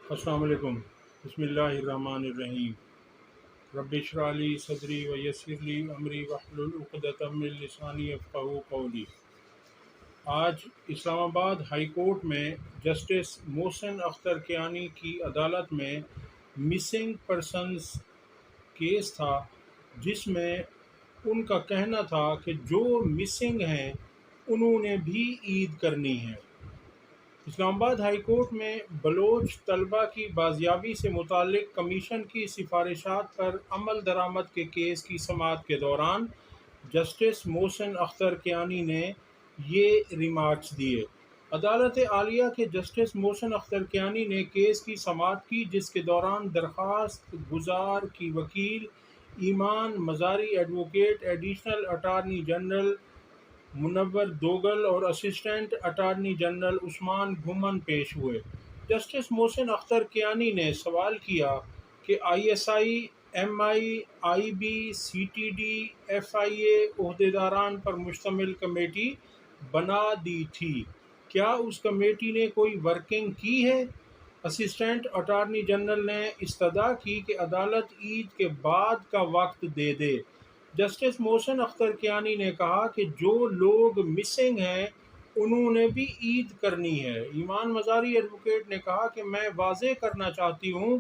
السلام علیکم۔ بسم اللہ الرحمن الرحیم۔ رب اشرح لی صدری ویسر لی امری واحلل عقدۃ من لسانی یفقہوا قولی۔ آج اسلام آباد ہائی کورٹ میں جسٹس محسن اختر کیانی کی عدالت میں مسنگ پرسنز کیس تھا، جس میں ان کا کہنا تھا کہ جو مسنگ ہیں انہوں نے بھی عید کرنی ہے۔ اسلام آباد ہائی کورٹ میں بلوچ طلبہ کی بازیابی سے متعلق کمیشن کی سفارشات پر عمل درآمد کے کیس کی سماعت کے دوران جسٹس محسن اختر کیانی نے یہ ریمارکس دیے۔ عدالت عالیہ کے جسٹس محسن اختر کیانی نے کیس کی سماعت کی، جس کے دوران درخواست گزار کی وکیل ایمان مزاری ایڈوکیٹ ایڈیشنل اٹارنی جنرل منور دوگل اور اسسٹنٹ اٹارنی جنرل عثمان گھمن پیش ہوئے۔ جسٹس محسن اختر کیانی نے سوال کیا کہ I S I, M I, I B, C T D, F I A عہدیداران پر مشتمل کمیٹی بنا دی تھی، کیا اس کمیٹی نے کوئی ورکنگ کی ہے؟ اسسٹنٹ اٹارنی جنرل نے استدعا کی کہ عدالت عید کے بعد کا وقت دے دے۔ جسٹس محسن اختر کیانی نے کہا کہ جو لوگ مسنگ ہیں انہوں نے بھی عید کرنی ہے۔ ایمان مزاری ایڈوکیٹ نے کہا کہ میں واضح کرنا چاہتی ہوں،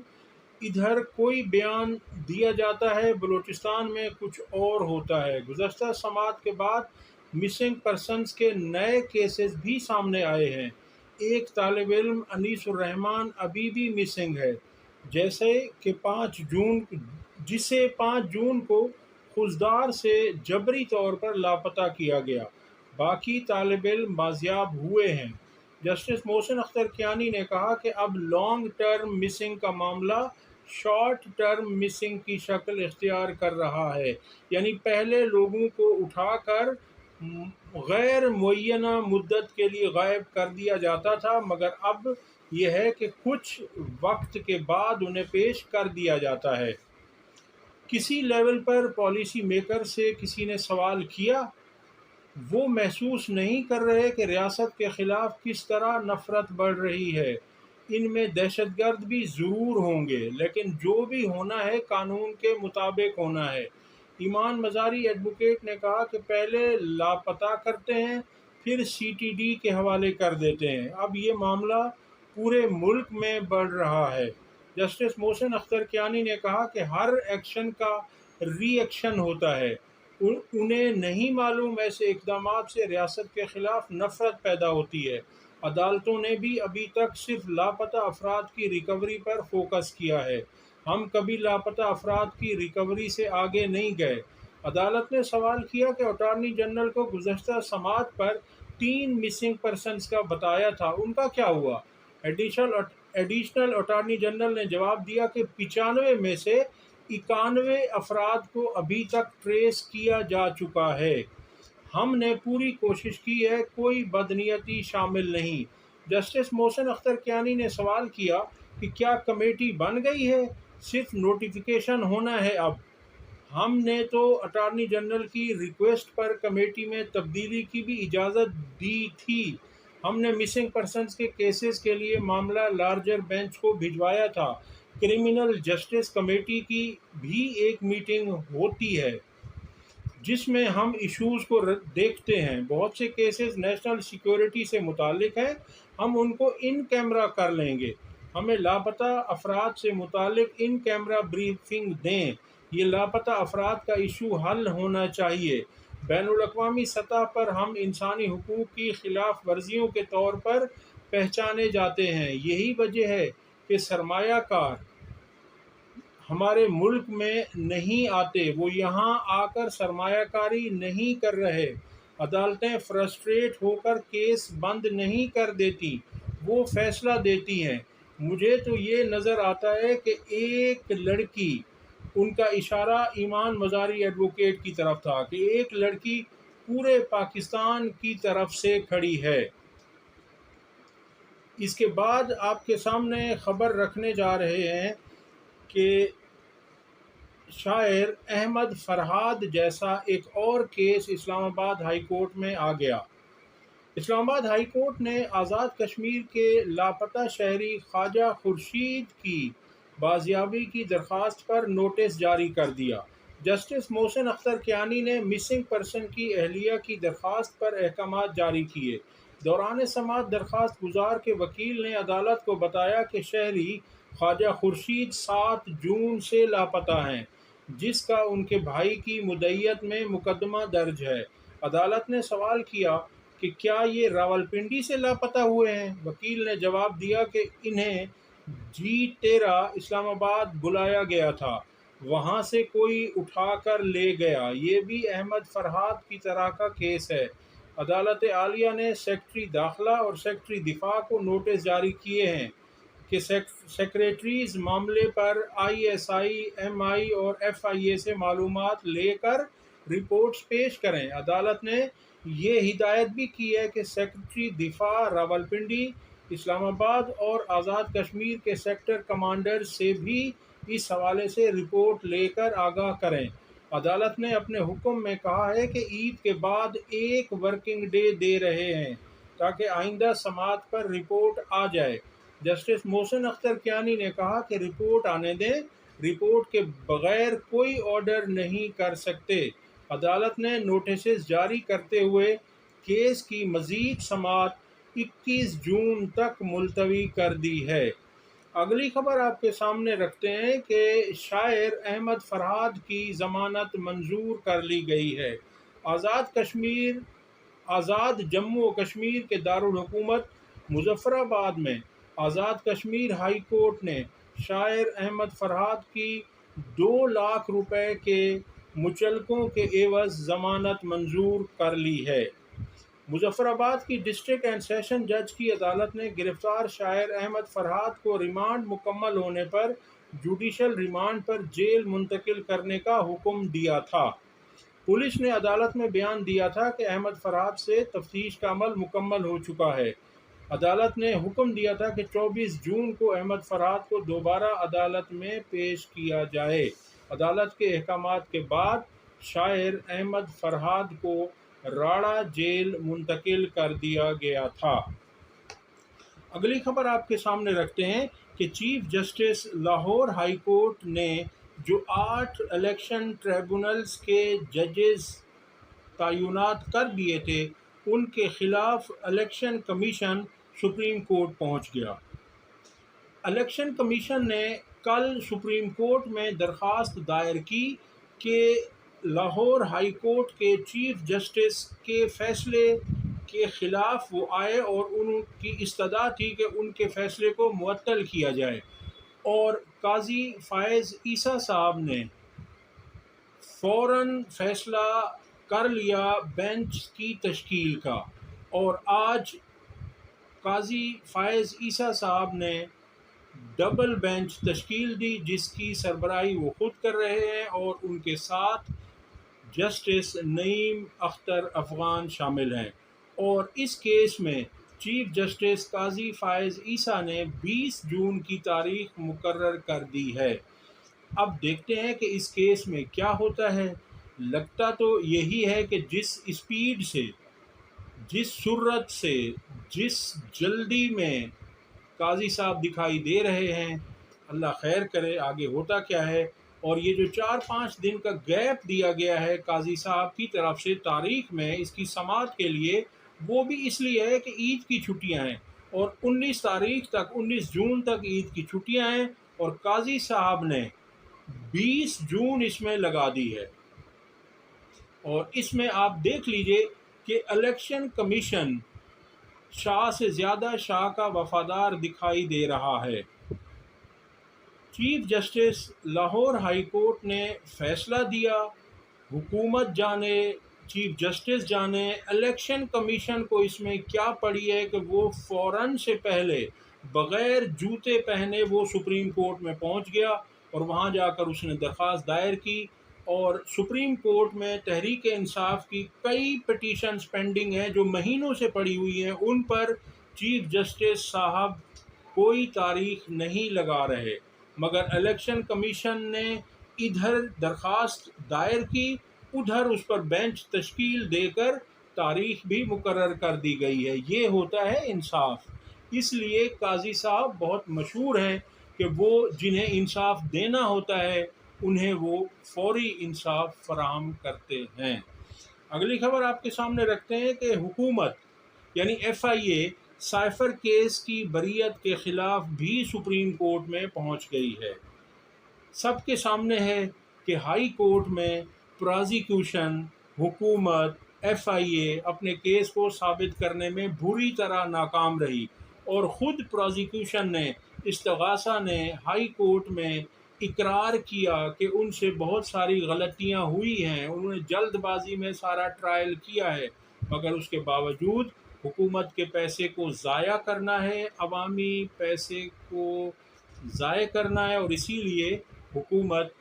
ادھر کوئی بیان دیا جاتا ہے، بلوچستان میں کچھ اور ہوتا ہے۔ گزشتہ سماعت کے بعد مسنگ پرسنز کے نئے کیسز بھی سامنے آئے ہیں۔ ایک طالب علم انیس الرحمان ابھی بھی مسنگ ہے، جسے 5 جون کو خضدار سے جبری طور پر لاپتہ کیا گیا۔ باقی طالب علم بازیاب ہوئے ہیں۔ جسٹس محسن اختر کیانی نے کہا کہ اب لانگ ٹرم مسنگ کا معاملہ شارٹ ٹرم مسنگ کی شکل اختیار کر رہا ہے، یعنی پہلے لوگوں کو اٹھا کر غیر معینہ مدت کے لیے غائب کر دیا جاتا تھا، مگر اب یہ ہے کہ کچھ وقت کے بعد انہیں پیش کر دیا جاتا ہے۔ کسی لیول پر پالیسی میکر سے کسی نے سوال کیا، وہ محسوس نہیں کر رہے کہ ریاست کے خلاف کس طرح نفرت بڑھ رہی ہے؟ ان میں دہشت گرد بھی ضرور ہوں گے، لیکن جو بھی ہونا ہے قانون کے مطابق ہونا ہے۔ ایمان مزاری ایڈوکیٹ نے کہا کہ پہلے لاپتہ کرتے ہیں، پھر سی ٹی ڈی کے حوالے کر دیتے ہیں، اب یہ معاملہ پورے ملک میں بڑھ رہا ہے۔ جسٹس محسن اختر کیانی نے کہا کہ ہر ایکشن کا ری ایکشن ہوتا ہے، انہیں نہیں معلوم ایسے اقدامات سے ریاست کے خلاف نفرت پیدا ہوتی ہے۔ عدالتوں نے بھی ابھی تک صرف لاپتہ افراد کی ریکوری پر فوکس کیا ہے، ہم کبھی لاپتہ افراد کی ریکوری سے آگے نہیں گئے۔ عدالت نے سوال کیا کہ اٹارنی جنرل کو گزشتہ سماعت پر 3 مسنگ پرسنز کا بتایا تھا، ان کا کیا ہوا؟ ایڈیشنل اٹارنی جنرل نے جواب دیا کہ 95 میں سے 91 افراد کو ابھی تک ٹریس کیا جا چکا ہے، ہم نے پوری کوشش کی ہے، کوئی بدنیتی شامل نہیں۔ جسٹس محسن اختر کیانی نے سوال کیا کہ کیا کمیٹی بن گئی ہے؟ صرف نوٹیفیکیشن ہونا ہے اب؟ ہم نے تو اٹارنی جنرل کی ریکویسٹ پر کمیٹی میں تبدیلی کی بھی اجازت دی تھی، ہم نے مسنگ پرسنز کے کیسز کے لیے معاملہ لارجر بینچ کو بھجوایا تھا۔ کرمنل جسٹس کمیٹی کی بھی ایک میٹنگ ہوتی ہے جس میں ہم ایشوز کو دیکھتے ہیں، بہت سے کیسز نیشنل سیکیورٹی سے متعلق ہیں، ہم ان کو ان کیمرہ کر لیں گے، ہمیں لاپتہ افراد سے متعلق ان کیمرہ بریفنگ دیں، یہ لاپتہ افراد کا ایشو حل ہونا چاہیے۔ بین الاقوامی سطح پر ہم انسانی حقوق کی خلاف ورزیوں کے طور پر پہچانے جاتے ہیں، یہی وجہ ہے کہ سرمایہ کار ہمارے ملک میں نہیں آتے، وہ یہاں آ کر سرمایہ کاری نہیں کر رہے، عدالتیں فرسٹریٹ ہو کر کیس بند نہیں کر دیتی، وہ فیصلہ دیتی ہیں۔ مجھے تو یہ نظر آتا ہے کہ ایک لڑکی، ان کا اشارہ ایمان مزاری ایڈوکیٹ کی طرف تھا، کہ ایک لڑکی پورے پاکستان کی طرف سے کھڑی ہے۔ اس کے بعد آپ کے سامنے خبر رکھنے جا رہے ہیں کہ شاعر احمد فرہاد جیسا ایک اور کیس اسلام آباد ہائی کورٹ میں آ گیا۔ اسلام آباد ہائی کورٹ نے آزاد کشمیر کے لاپتہ شہری خواجہ خورشید کی بازیابی کی درخواست پر نوٹس جاری کر دیا۔ جسٹس محسن اختر کیانی نے مسنگ پرسن کی اہلیہ کی درخواست پر احکامات جاری کیے۔ دوران سماعت درخواست گزار کے وکیل نے عدالت کو بتایا کہ شہری خواجہ خورشید 7 جون سے لاپتہ ہیں، جس کا ان کے بھائی کی مدعیت میں مقدمہ درج ہے۔ عدالت نے سوال کیا کہ کیا یہ راولپنڈی سے لاپتہ ہوئے ہیں؟ وکیل نے جواب دیا کہ انہیں G13 اسلام آباد بلایا گیا تھا، وہاں سے کوئی اٹھا کر لے گیا۔ یہ بھی احمد فرحاد کی طرح کا کیس ہے۔ عدالت عالیہ نے سیکرٹری داخلہ اور سیکرٹری دفاع کو نوٹس جاری کیے ہیں کہ سیکریٹریز معاملے پر ISI، MI اور FIA سے معلومات لے کر رپورٹس پیش کریں۔ عدالت نے یہ ہدایت بھی کی ہے کہ سیکرٹری دفاع راولپنڈی، اسلام آباد اور آزاد کشمیر کے سیکٹر کمانڈر سے بھی اس حوالے سے رپورٹ لے کر آگاہ کریں۔ عدالت نے اپنے حکم میں کہا ہے کہ عید کے بعد 1 ورکنگ ڈے دے رہے ہیں تاکہ آئندہ سماعت پر رپورٹ آ جائے۔ جسٹس محسن اختر کیانی نے کہا کہ رپورٹ آنے دیں، رپورٹ کے بغیر کوئی آرڈر نہیں کر سکتے۔ عدالت نے نوٹسز جاری کرتے ہوئے کیس کی مزید سماعت 21 جون تک ملتوی کر دی ہے۔ اگلی خبر آپ کے سامنے رکھتے ہیں کہ شاعر احمد فرحاد کی ضمانت منظور کر لی گئی ہے۔ آزاد جموں و کشمیر کے دارالحکومت مظفر آباد میں آزاد کشمیر ہائی کورٹ نے شاعر احمد فرحاد کی 2 لاکھ روپے کے مچلکوں کے عوض ضمانت منظور کر لی ہے۔ مظفر آباد کی ڈسٹرکٹ اینڈ سیشن جج کی عدالت نے گرفتار شاعر احمد فرحاد کو ریمانڈ مکمل ہونے پر جوڈیشل ریمانڈ پر جیل منتقل کرنے کا حکم دیا تھا۔ پولیس نے عدالت میں بیان دیا تھا کہ احمد فرحاد سے تفتیش کا عمل مکمل ہو چکا ہے۔ عدالت نے حکم دیا تھا کہ 24 جون کو احمد فرحاد کو دوبارہ عدالت میں پیش کیا جائے۔ عدالت کے احکامات کے بعد شاعر احمد فرحاد کو راڑہ جیل منتقل کر دیا گیا تھا۔ اگلی خبر آپ کے سامنے رکھتے ہیں کہ chief justice Lahore high court نے جو 8 الیکشن ٹریبونلز کے ججز تعینات کر دیے تھے، ان کے خلاف الیکشن کمیشن سپریم کورٹ پہنچ گیا۔ الیکشن کمیشن نے کل سپریم کورٹ میں درخواست دائر کی کہ لاہور ہائی کورٹ کے چیف جسٹس کے فیصلے کے خلاف وہ آئے اور ان کی استدعا تھی کہ ان کے فیصلے کو معطل کیا جائے، اور قاضی فائز عیسیٰ صاحب نے فوراً فیصلہ کر لیا بینچ کی تشکیل کا، اور آج قاضی فائز عیسیٰ صاحب نے ڈبل بینچ تشکیل دی، جس کی سربراہی وہ خود کر رہے ہیں، اور ان کے ساتھ جسٹس نعیم اختر افغان شامل ہیں۔ اور اس کیس میں چیف جسٹس قاضی فائز عیسیٰ نے 20 جون کی تاریخ مقرر کر دی ہے۔ اب دیکھتے ہیں کہ اس کیس میں کیا ہوتا ہے۔ لگتا تو یہی ہے کہ جس اسپیڈ سے، جس سرعت سے، جس جلدی میں قاضی صاحب دکھائی دے رہے ہیں، اللہ خیر کرے آگے ہوتا کیا ہے۔ اور یہ جو 4-5 دن کا گیپ دیا گیا ہے قاضی صاحب کی طرف سے تاریخ میں اس کی سماعت کے لیے، وہ بھی اس لیے ہے کہ عید کی چھٹیاں ہیں، اور 19 تاریخ تک، 19 جون تک عید کی چھٹیاں ہیں، اور قاضی صاحب نے 20 جون اس میں لگا دی ہے۔ اور اس میں آپ دیکھ لیجئے کہ الیکشن کمیشن شاہ سے زیادہ شاہ کا وفادار دکھائی دے رہا ہے۔ Chief justice Lahore high court نے فیصلہ دیا، حکومت جانے، چیف جسٹس جانے، الیکشن کمیشن کو اس میں کیا پڑی ہے کہ وہ فوراً سے پہلے بغیر جوتے پہنے وہ سپریم کورٹ میں پہنچ گیا، اور وہاں جا کر اس نے درخواست دائر کی، اور سپریم کورٹ میں تحریک انصاف کی کئی پٹیشنز پینڈنگ ہیں جو مہینوں سے پڑی ہوئی ہیں، ان پر چیف جسٹس صاحب کوئی تاریخ نہیں لگا رہے، مگر الیکشن کمیشن نے ادھر درخواست دائر کی، ادھر اس پر بینچ تشکیل دے کر تاریخ بھی مقرر کر دی گئی ہے۔ یہ ہوتا ہے انصاف۔ اس لیے قاضی صاحب بہت مشہور ہیں کہ وہ جنہیں انصاف دینا ہوتا ہے انہیں وہ فوری انصاف فراہم کرتے ہیں۔ اگلی خبر آپ کے سامنے رکھتے ہیں کہ حکومت یعنی FIA سائفر کیس کی بریت کے خلاف بھی سپریم کورٹ میں پہنچ گئی ہے۔ سب کے سامنے ہے کہ ہائی کورٹ میں پرازیکیوشن، حکومت، FIA اپنے کیس کو ثابت کرنے میں بری طرح ناکام رہی، اور خود پرازیکیوشن نے، استغاثہ نے ہائی کورٹ میں اقرار کیا کہ ان سے بہت ساری غلطیاں ہوئی ہیں، انہوں نے جلد بازی میں سارا ٹرائل کیا ہے، مگر اس کے باوجود حکومت کے پیسے کو ضائع کرنا ہے، عوامی پیسے کو ضائع کرنا ہے، اور اسی لیے حکومت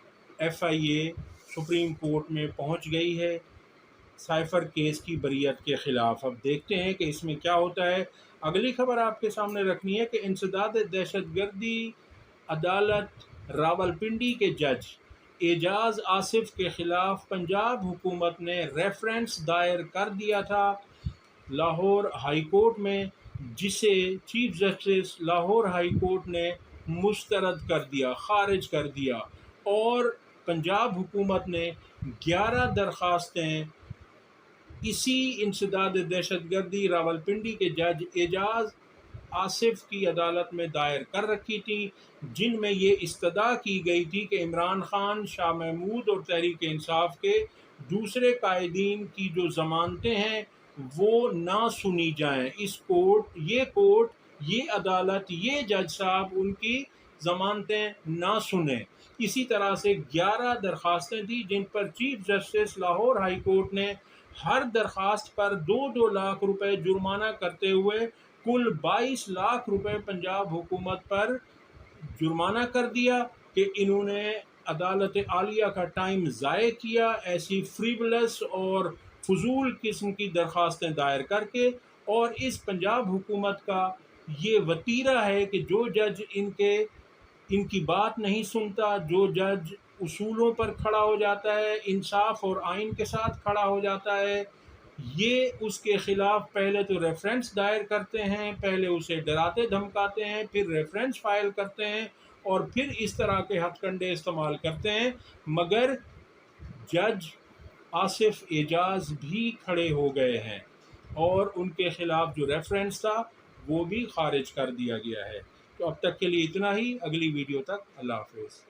FIA سپریم کورٹ میں پہنچ گئی ہے سائفر کیس کی بریت کے خلاف۔ اب دیکھتے ہیں کہ اس میں کیا ہوتا ہے۔ اگلی خبر آپ کے سامنے رکھنی ہے کہ انسداد دہشت گردی عدالت راولپنڈی کے جج اعجاز آصف کے خلاف پنجاب حکومت نے ریفرنس دائر کر دیا تھا لاہور ہائی کورٹ میں، جسے chief justice Lahore high court نے مسترد کر دیا، خارج کر دیا، اور پنجاب حکومت نے 11 درخواستیں اسی انسداد دہشت گردی راولپنڈی کے جج اعجاز آصف کی عدالت میں دائر کر رکھی تھی، جن میں یہ استدعا کی گئی تھی کہ عمران خان، شاہ محمود اور تحریک انصاف کے دوسرے قائدین کی جو ضمانتیں ہیں وہ نہ سنی جائیں۔ یہ عدالت، یہ جج صاحب ان کی ضمانتیں نہ سنیں۔ اسی طرح سے 11 درخواستیں تھیں جن پر chief justice Lahore high court نے ہر درخواست پر 2 لاکھ روپے جرمانہ کرتے ہوئے کل 22 لاکھ روپے پنجاب حکومت پر جرمانہ کر دیا کہ انہوں نے عدالت عالیہ کا ٹائم ضائع کیا ایسی فریولس اور فضول قسم کی درخواستیں دائر کر کے، اور اس پنجاب حکومت کا یہ وتیرہ ہے کہ جو جج ان کی بات نہیں سنتا، جو جج اصولوں پر کھڑا ہو جاتا ہے، انصاف اور آئین کے ساتھ کھڑا ہو جاتا ہے، یہ اس کے خلاف پہلے تو ریفرنس دائر کرتے ہیں، پہلے اسے ڈراتے دھمکاتے ہیں، پھر ریفرنس فائل کرتے ہیں، اور پھر اس طرح کے ہتھ کنڈے استعمال کرتے ہیں، مگر جج آصف اعجاز بھی کھڑے ہو گئے ہیں اور ان کے خلاف جو ریفرنس تھا وہ بھی خارج کر دیا گیا ہے۔ تو اب تک کے لیے اتنا ہی، اگلی ویڈیو تک اللہ حافظ۔